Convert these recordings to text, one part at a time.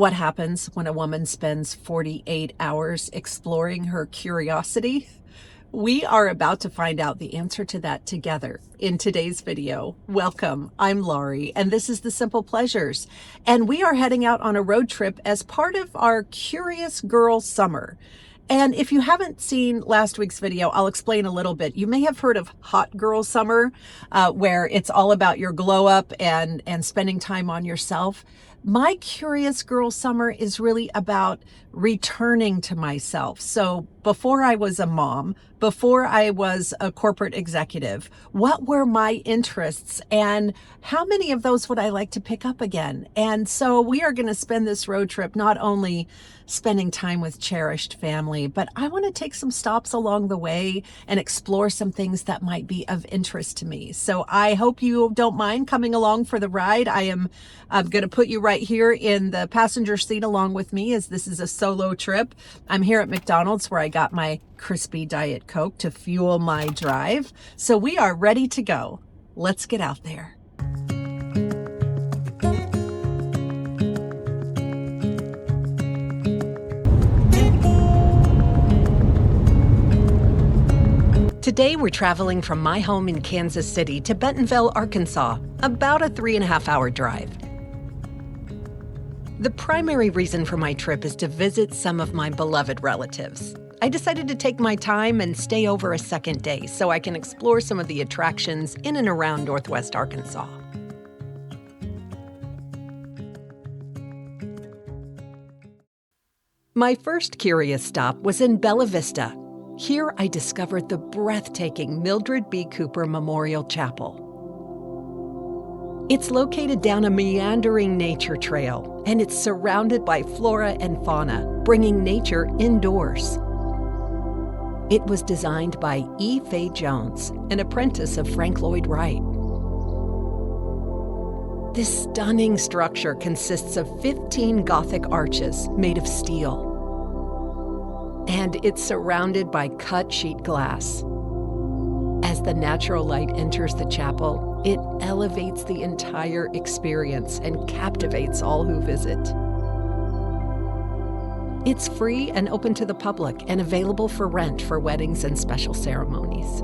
What happens when a woman spends 48 hours exploring her curiosity? We are about to find out the answer to that together in today's video. Welcome, I'm Laurie, and this is The Simple Pleasures. And we are heading out on a road trip as part of our Curious Girl Summer. And if you haven't seen last week's video, I'll explain a little bit. You may have heard of Hot Girl Summer, where it's all about your glow up and spending time on yourself. My Curious Girl Summer is really about returning to myself. So before I was a mom, before I was a corporate executive, what were my interests and how many of those would I like to pick up again? And so we are going to spend this road trip not only spending time with cherished family, but I want to take some stops along the way and explore some things that might be of interest to me. So I hope you don't mind coming along for the ride. I'm going to put you right here in the passenger seat along with me, as this is a solo trip. I'm here at McDonald's where I got my crispy Diet Coke to fuel my drive. So we are ready to go. Let's get out there. Today, we're traveling from my home in Kansas City to Bentonville, Arkansas, about a 3.5-hour drive. The primary reason for my trip is to visit some of my beloved relatives. I decided to take my time and stay over a second day so I can explore some of the attractions in and around Northwest Arkansas. My first curious stop was in Bella Vista. Here, I discovered the breathtaking Mildred B. Cooper Memorial Chapel. It's located down a meandering nature trail, and it's surrounded by flora and fauna, bringing nature indoors. It was designed by E. Fay Jones, an apprentice of Frank Lloyd Wright. This stunning structure consists of 15 Gothic arches made of steel. And it's surrounded by cut sheet glass. As the natural light enters the chapel, it elevates the entire experience and captivates all who visit. It's free and open to the public and available for rent for weddings and special ceremonies.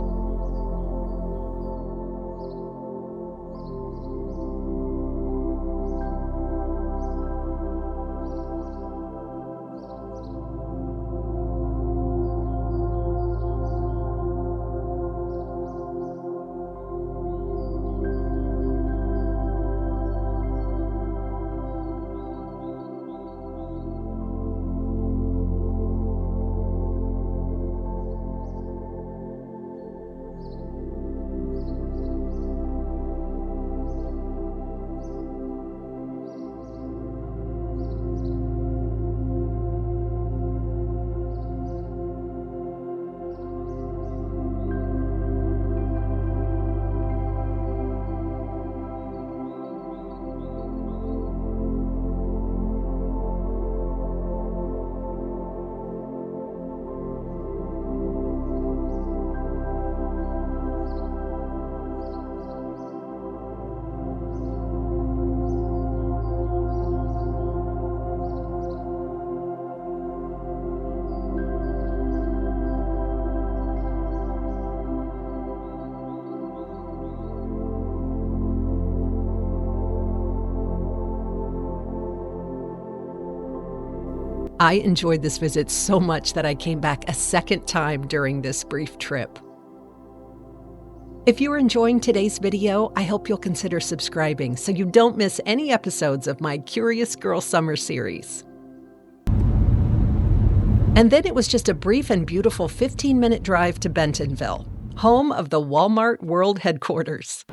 I enjoyed this visit so much that I came back a second time during this brief trip. If you're enjoying today's video, I hope you'll consider subscribing so you don't miss any episodes of my Curious Girl Summer series. And then it was just a brief and beautiful 15-minute drive to Bentonville, home of the Walmart World Headquarters.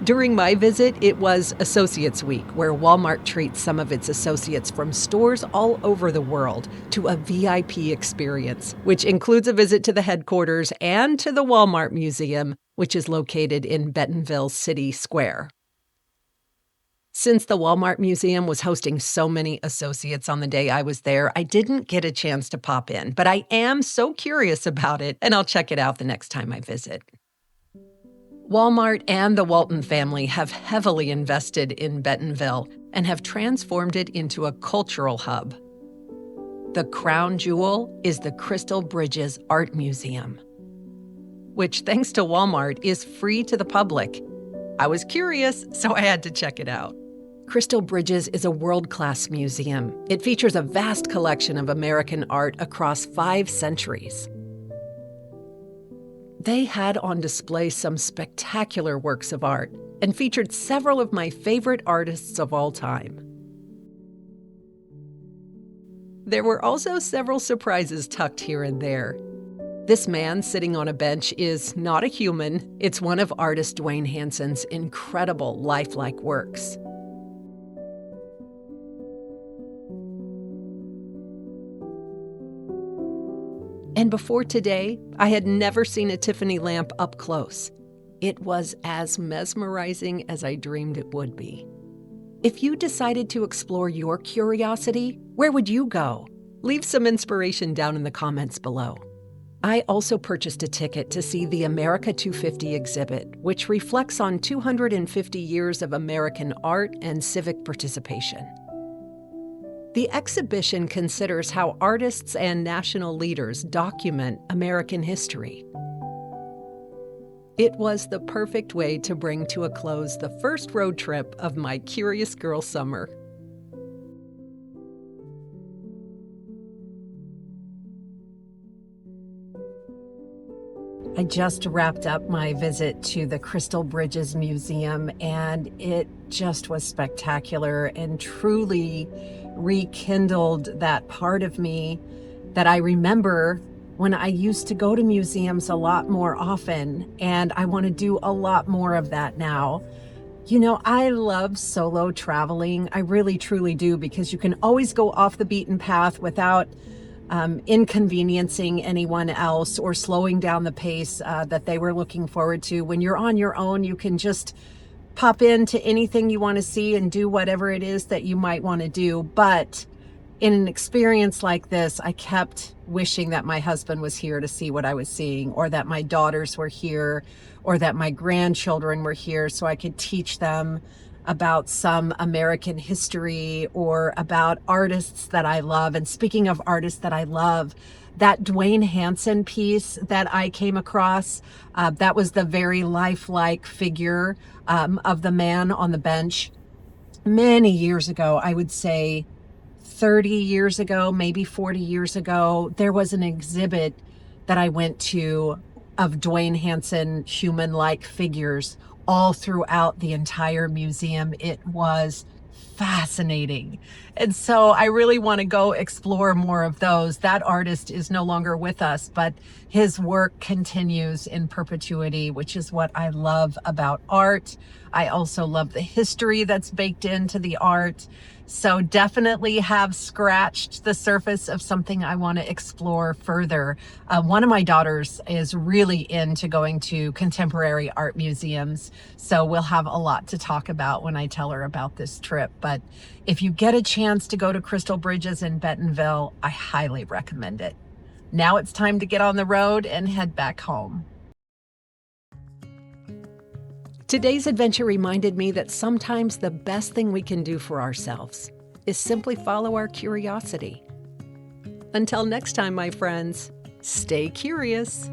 During my visit, it was Associates Week, where Walmart treats some of its associates from stores all over the world to a VIP experience, which includes a visit to the headquarters and to the Walmart Museum, which is located in Bentonville City Square. Since the Walmart Museum was hosting so many associates on the day I was there, I didn't get a chance to pop in, but I am so curious about it, and I'll check it out the next time I visit. Walmart and the Walton family have heavily invested in Bentonville and have transformed it into a cultural hub. The crown jewel is the Crystal Bridges Art Museum, which, thanks to Walmart, is free to the public. I was curious, so I had to check it out. Crystal Bridges is a world-class museum. It features a vast collection of American art across 5 centuries. They had on display some spectacular works of art and featured several of my favorite artists of all time. There were also several surprises tucked here and there. This man sitting on a bench is not a human. It's one of artist Dwayne Hanson's incredible lifelike works. And before today, I had never seen a Tiffany lamp up close. It was as mesmerizing as I dreamed it would be. If you decided to explore your curiosity, where would you go? Leave some inspiration down in the comments below. I also purchased a ticket to see the America 250 exhibit, which reflects on 250 years of American art and civic participation. The exhibition considers how artists and national leaders document American history. It was the perfect way to bring to a close the first road trip of my Curious Girl summer. I just wrapped up my visit to the Crystal Bridges Museum, and it just was spectacular and truly rekindled that part of me that I remember when I used to go to museums a lot more often, and I want to do a lot more of that now. You know, I love solo traveling. I really, truly do, because you can always go off the beaten path without inconveniencing anyone else or slowing down the pace that they were looking forward to. When you're on your own, you can just pop into anything you want to see and do whatever it is that you might want to do. But in an experience like this, I kept wishing that my husband was here to see what I was seeing, or that my daughters were here, or that my grandchildren were here so I could teach them about some American history or about artists that I love. And speaking of artists that I love, that Dwayne Hanson piece that I came across, that was the very lifelike figure of the man on the bench. Many years ago, I would say 30 years ago, maybe 40 years ago, there was an exhibit that I went to of Dwayne Hanson human-like figures all throughout the entire museum. It was fascinating. And so I really want to go explore more of those. That artist is no longer with us, but his work continues in perpetuity, which is what I love about art. I also love the history that's baked into the art. So definitely have scratched the surface of something I want to explore further. One of my daughters is really into going to contemporary art museums, so we'll have a lot to talk about when I tell her about this trip. But if you get a chance to go to Crystal Bridges in Bentonville, I highly recommend it. Now it's time to get on the road and head back home. Today's adventure reminded me that sometimes the best thing we can do for ourselves is simply follow our curiosity. Until next time, my friends, stay curious.